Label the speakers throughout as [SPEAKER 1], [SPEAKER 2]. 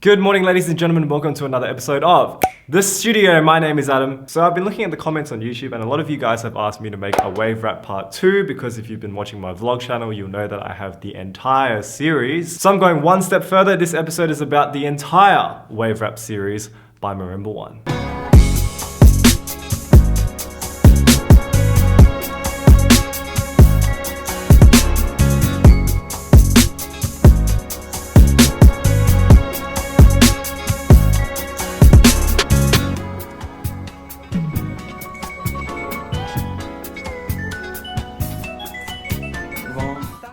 [SPEAKER 1] Good morning, ladies and gentlemen. Welcome to another episode of The Studio. My name is Adam. So I've been looking at the comments on YouTube and a lot of you guys have asked me to make a wave rap part 2 because if you've been watching my vlog channel, you'll know that I have the entire series. So I'm going one step further. This episode is about the entire wave rap series by Marimba1.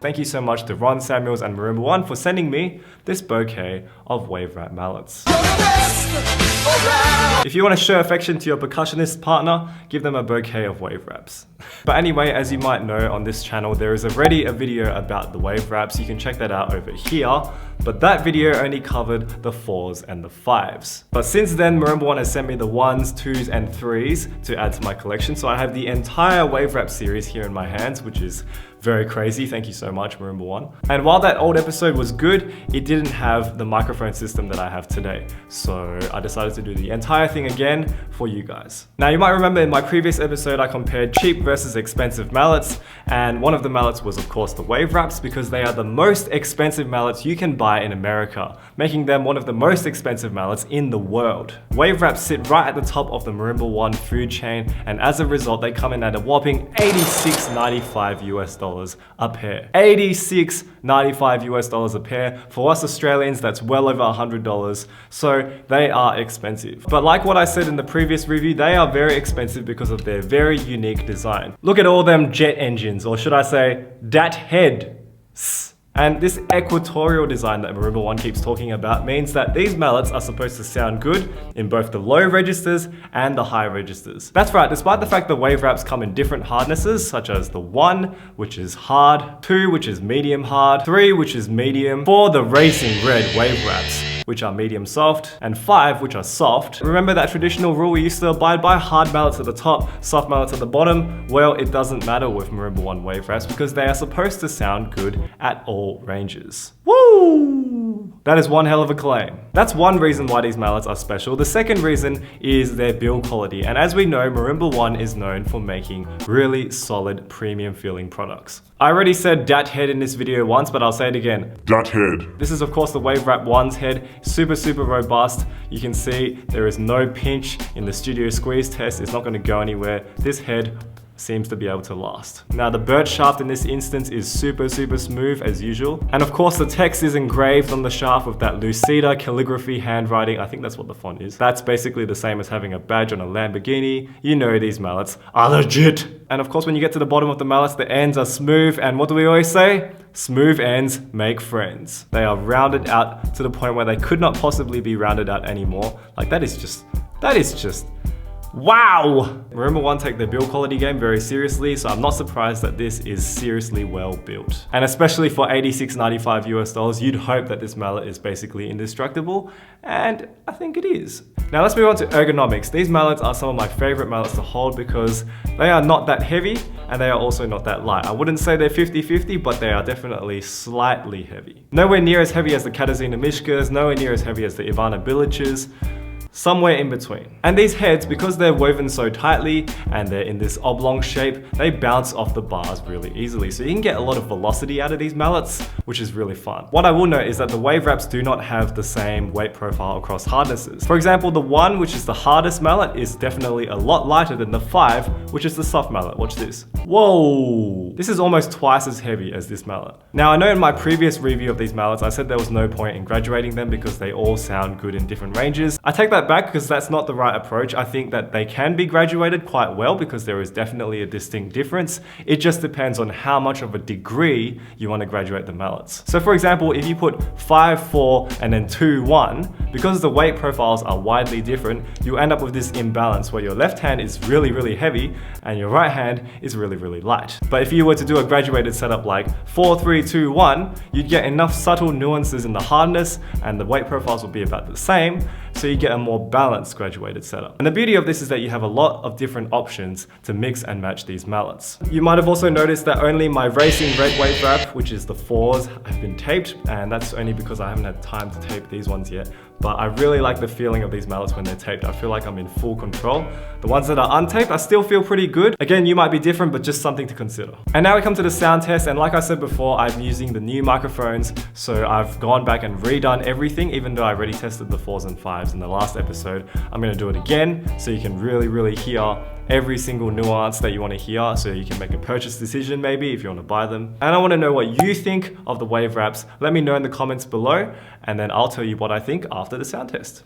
[SPEAKER 1] Thank you so much to Ron Samuels and Marimba1 for sending me this bouquet of wave rap mallets. If you want to show affection to your percussionist partner, give them a bouquet of wave raps. But anyway, as you might know on this channel, there is already a video about the wave raps. You can check that out over here. But that video only covered the 4s and the 5s. But since then, Marimba1 has sent me the 1s, 2s, and 3s to add to my collection. So I have the entire wave rap series here in my hands, which is very crazy. Thank you so much, Marimba1. And while that old episode was good, it didn't have the microphone system that I have today. So I decided to do the entire thing again for you guys. Now you might remember in my previous episode, I compared cheap versus expensive mallets. And one of the mallets was of course the wave raps because they are the most expensive mallets you can buy in America, making them one of the most expensive mallets in the world. Wave raps sit right at the top of the Marimba1 food chain. And as a result, they come in at a whopping $86.95 US a pair. $86.95 US a pair. For us Australians, that's well over $100. So they are expensive. But like what I said in the previous review, they are very expensive because of their very unique design. Look at all them jet engines, or should I say, dat heads. And this equatorial design that Marimba1 keeps talking about means that these mallets are supposed to sound good in both the low registers and the high registers. That's right, despite the fact that wave raps come in different hardnesses, such as the 1, which is hard, 2, which is medium hard, 3, which is medium, 4, the racing red wave raps, which are medium soft, and 5, which are soft. Remember that traditional rule we used to abide by? Hard mallets at the top, soft mallets at the bottom? Well, it doesn't matter with Marimba1 wave raps because they are supposed to sound good at all ranges. Woo! That is one hell of a claim. That's one reason why these mallets are special. The second reason is their build quality. And as we know, Marimba1 is known for making really solid premium feeling products. I already said dat head in this video once, but I'll say it again. Dat head. This is of course the wave rap 1's head. Super robust. You can see there is no pinch in the studio squeeze test. It's not going to go anywhere. This head seems to be able to last. Now the birch shaft in this instance is super smooth as usual. And of course the text is engraved on the shaft with that Lucida calligraphy handwriting. I think that's what the font is. That's basically the same as having a badge on a Lamborghini. You know these mallets are legit. And of course when you get to the bottom of the mallets, the ends are smooth, and what do we always say? Smooth ends make friends. They are rounded out to the point where they could not possibly be rounded out anymore. Like that is just wow! Marimba1 take their build quality game very seriously, so I'm not surprised that this is seriously well built. And especially for $86.95 US, you'd hope that this mallet is basically indestructible, and I think it is. Now let's move on to ergonomics. These mallets are some of my favorite mallets to hold because they are not that heavy and they are also not that light. I wouldn't say they're 50-50, but they are definitely slightly heavy. Nowhere near as heavy as the Katarzyna Mishkas, nowhere near as heavy as the Ivana Billiches. Somewhere in between. And these heads, because they're woven so tightly and they're in this oblong shape, they bounce off the bars really easily. So you can get a lot of velocity out of these mallets, which is really fun. What I will note is that the wave raps do not have the same weight profile across hardnesses. For example, the 1, which is the hardest mallet, is definitely a lot lighter than the 5, which is the soft mallet. Watch this. Whoa! This is almost twice as heavy as this mallet. Now I know in my previous review of these mallets, I said there was no point in graduating them because they all sound good in different ranges. I take that back because that's not the right approach. I think that they can be graduated quite well because there is definitely a distinct difference. It just depends on how much of a degree you want to graduate the mallets. So for example, if you put 5, 4, and then 2, 1, because the weight profiles are widely different, you end up with this imbalance where your left hand is really heavy and your right hand is really light. But if you were to do a graduated setup like 4, 3, 2, 1, you'd get enough subtle nuances in the hardness and the weight profiles will be about the same, so you get a more more balanced graduated setup. And the beauty of this is that you have a lot of different options to mix and match these mallets. You might have also noticed that only my racing red wave wrap, which is the 4s, have been taped, and that's only because I haven't had time to tape these ones yet. But I really like the feeling of these mallets when they're taped. I feel like I'm in full control. The ones that are untaped, I still feel pretty good. Again, you might be different, but just something to consider. And now we come to the sound test, and like I said before, I'm using the new microphones, so I've gone back and redone everything, even though I already tested the 4s and 5s in the last episode. I'm gonna do it again, so you can really hear every single nuance that you want to hear, so you can make a purchase decision maybe if you want to buy them. And I want to know what you think of the wave wraps. Let me know in the comments below, and then I'll tell you what I think after the sound test.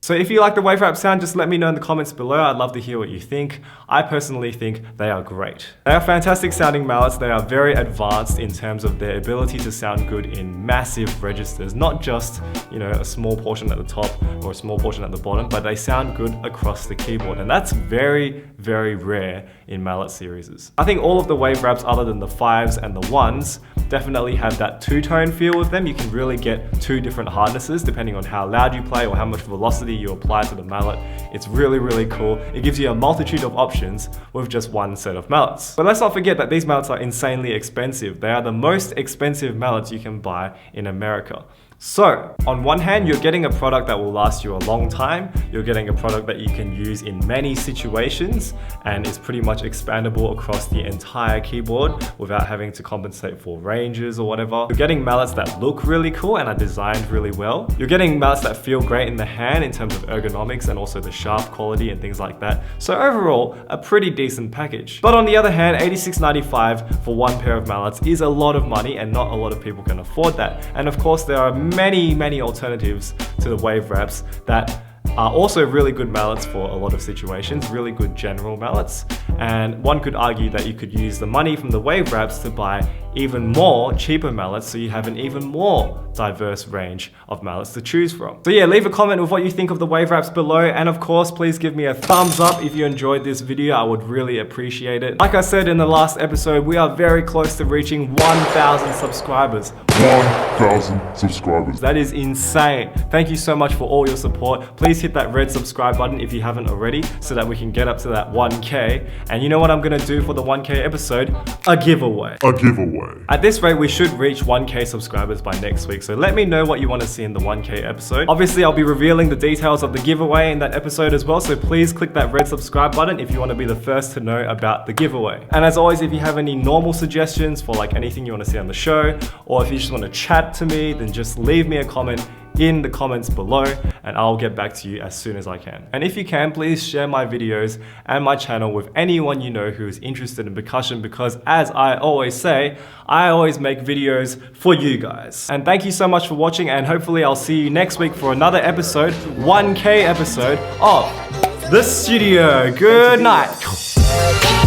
[SPEAKER 1] So if you like the wave wrap sound, just let me know in the comments below. I'd love to hear what you think. I personally think they are great. They are fantastic sounding mallets. They are very advanced in terms of their ability to sound good in massive registers, not just, you know, a small portion at the top or a small portion at the bottom, but they sound good across the keyboard. And that's very, very rare in mallet series. I think all of the wave wraps other than the 5s and the 1s definitely have that two-tone feel with them. You can really get two different hardnesses depending on how loud you play or how much velocity you apply to the mallet. It's really, really cool. It gives you a multitude of options with just one set of mallets. But let's not forget that these mallets are insanely expensive. They are the most expensive mallets you can buy in America. So, on one hand, you're getting a product that will last you a long time. You're getting a product that you can use in many situations and is pretty much expandable across the entire keyboard without having to compensate for ranges or whatever. You're getting mallets that look really cool and are designed really well. You're getting mallets that feel great in the hand in terms of ergonomics and also the shaft quality and things like that. So overall, a pretty decent package. But on the other hand, $86.95 for one pair of mallets is a lot of money and not a lot of people can afford that. And of course, there are many alternatives to the wave wraps that are also really good mallets for a lot of situations, really good general mallets. And one could argue that you could use the money from the wave wraps to buy even more cheaper mallets, so you have an even more diverse range of mallets to choose from. So yeah, leave a comment with what you think of the wave wraps below, and of course, please give me a thumbs up if you enjoyed this video. I would really appreciate it. Like I said in the last episode, we are very close to reaching 1,000 subscribers.
[SPEAKER 2] 1,000 subscribers.
[SPEAKER 1] That is insane. Thank you so much for all your support. Please hit that red subscribe button if you haven't already so that we can get up to that 1K. And you know what I'm gonna do for the 1K episode? A giveaway.
[SPEAKER 2] A giveaway.
[SPEAKER 1] At this rate, we should reach 1K subscribers by next week. So let me know what you want to see in the 1K episode. Obviously, I'll be revealing the details of the giveaway in that episode as well. So please click that red subscribe button if you want to be the first to know about the giveaway. And as always, if you have any normal suggestions for like anything you want to see on the show, or if you just want to chat to me, then just leave me a comment in the comments below and I'll get back to you as soon as I can. And if you can, please share my videos and my channel with anyone you know who is interested in percussion, because as I always say, I always make videos for you guys. And thank you so much for watching, and hopefully I'll see you next week for another episode, 1K episode of The Studio. Good night.